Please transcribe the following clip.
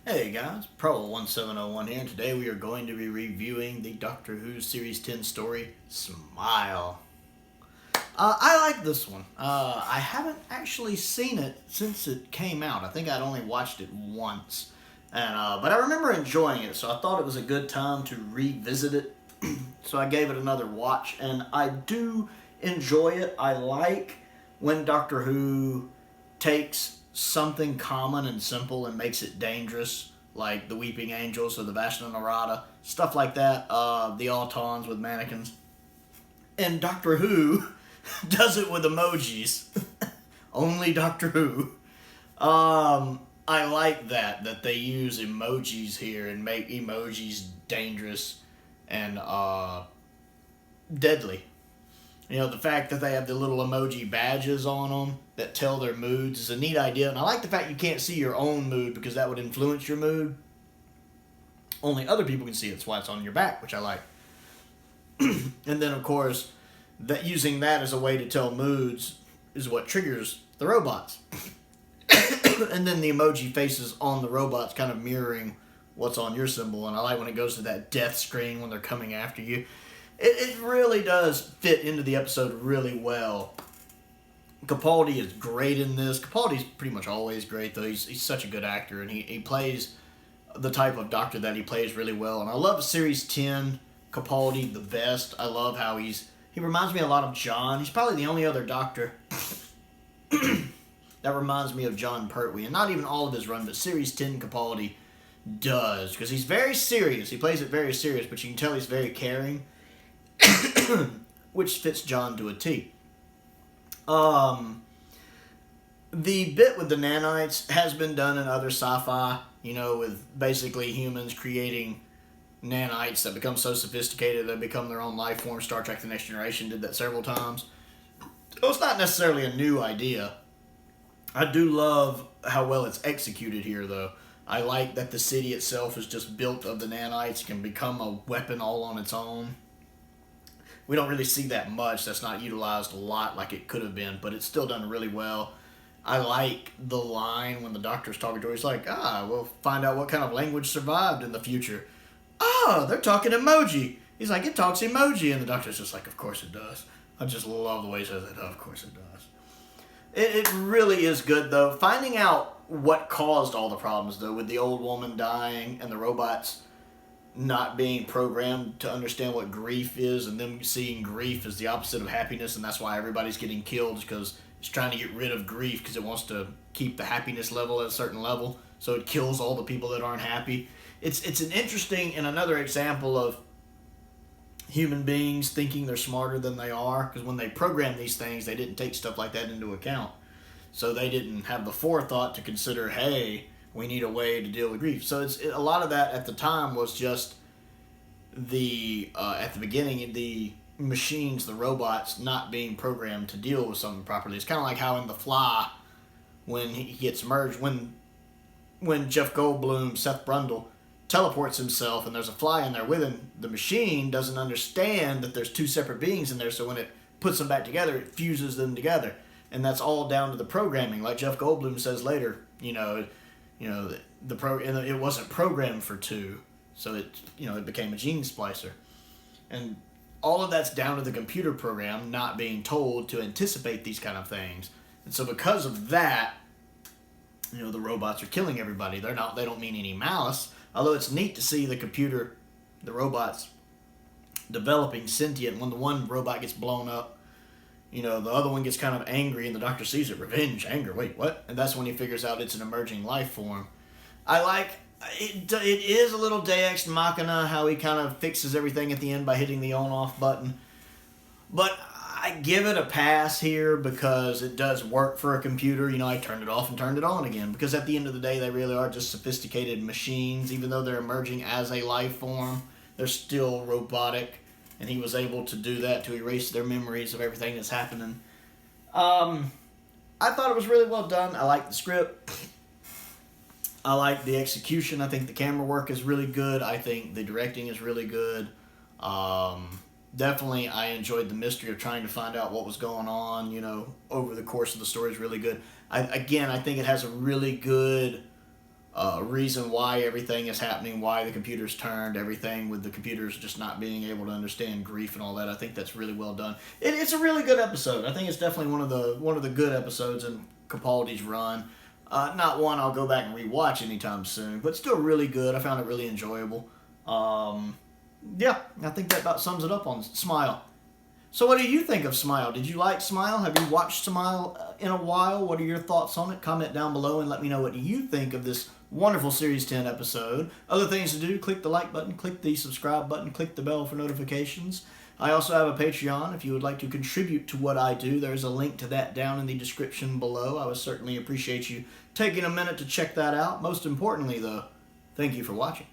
Hey guys, Pro1701 here, and today we are going to be reviewing the Doctor Who Series 10 story, Smile. I like this one. I haven't actually seen it since it came out. I think I'd only watched it once. But I remember enjoying it, so I thought it was a good time to revisit it. So I gave it another watch, and I do enjoy it. I like when Doctor Who takes something common and simple and makes it dangerous, like the Weeping Angels or the Vashta Narada, stuff like that, the Autons with mannequins. And Doctor Who does it with emojis. Only Doctor Who. I like that they use emojis here and make emojis dangerous and deadly. You know, the fact that they have the little emoji badges on them that tell their moods is a neat idea. And I like the fact you can't see your own mood because that would influence your mood. Only other people can see it. That's why it's on your back, which I like. And then, of course, that using that as a way to tell moods is what triggers the robots. And then the emoji faces on the robots kind of mirroring what's on your symbol. And I like when it goes to that death screen when they're coming after you. It really does fit into the episode really well. Capaldi is great in this. Capaldi's pretty much always great, though. He's such a good actor, and he plays the type of Doctor that he plays really well. And I love Series 10, Capaldi the best. I love how he reminds me a lot of John. He's probably the only other Doctor that reminds me of John Pertwee. And not even all of his run, but Series 10 Capaldi does. Because he's very serious. He plays it very serious, but you can tell he's very caring. Which fits John to a T. The bit with the nanites has been done in other sci-fi, you know, with basically humans creating nanites that become so sophisticated they become their own life form. Star Trek The Next Generation did that several times. So it's not necessarily a new idea. I do love how well it's executed here, though. I like that the city itself is just built of the nanites, can become a weapon all on its own. We don't really see that much. That's not utilized a lot like it could have been, but it's still done really well. I like the line when the Doctor's talking to her. He's like, we'll find out what kind of language survived in the future. They're talking emoji. He's like, it talks emoji. And the Doctor's just like, of course it does. I just love the way he says it. Of course it does. It really is good, though. Finding out what caused all the problems, though, with the old woman dying and the robots not being programmed to understand what grief is, and them seeing grief as the opposite of happiness, and that's why everybody's getting killed, because it's trying to get rid of grief because it wants to keep the happiness level at a certain level, so it kills all the people that aren't happy. It's an interesting and another example of human beings thinking they're smarter than they are, because when they programmed these things, they didn't take stuff like that into account. So they didn't have the forethought to consider, hey, we need a way to deal with grief. So a lot of that at the time was just at the beginning, the machines, the robots, not being programmed to deal with something properly. It's kind of like how in The Fly, when he gets merged, when Jeff Goldblum, Seth Brundle, teleports himself and there's a fly in there with him, the machine doesn't understand that there's two separate beings in there, so when it puts them back together, it fuses them together. And that's all down to the programming. Like Jeff Goldblum says later, it wasn't programmed for two, so it became a gene splicer, and all of that's down to the computer program not being told to anticipate these kind of things. And so because of that, the robots are killing everybody. They don't mean any malice, although it's neat to see the robots developing sentient. When the one robot gets blown up, the other one gets kind of angry, and the Doctor sees it. Revenge, anger, wait, what? And that's when he figures out it's an emerging life form. I like it. It is a little Deus Ex Machina how he kind of fixes everything at the end by hitting the on-off button. But I give it a pass here because it does work for a computer. I turned it off and turned it on again, because at the end of the day, they really are just sophisticated machines. Even though they're emerging as a life form, they're still robotic. And he was able to do that to erase their memories of everything that's happening. I thought it was really well done. I like the script. I like the execution. I think the camera work is really good. I think the directing is really good. Definitely, I enjoyed the mystery of trying to find out what was going on, over the course of the story is really good. I think it has a really good reason why everything is happening, why the computer's turned, everything with the computers just not being able to understand grief and all that. I think that's really well done. It's a really good episode. I think it's definitely one of the good episodes in Capaldi's run. Not one I'll go back and rewatch anytime soon, but still really good. I found it really enjoyable. Yeah, I think that about sums it up on Smile. So what do you think of Smile? Did you like Smile? Have you watched Smile in a while? What are your thoughts on it? Comment down below and let me know what you think of this wonderful Series 10 episode. Other things to do, click the like button, click the subscribe button, click the bell for notifications. I also have a Patreon. If you would like to contribute to what I do, there's a link to that down in the description below. I would certainly appreciate you taking a minute to check that out. Most importantly, though, thank you for watching.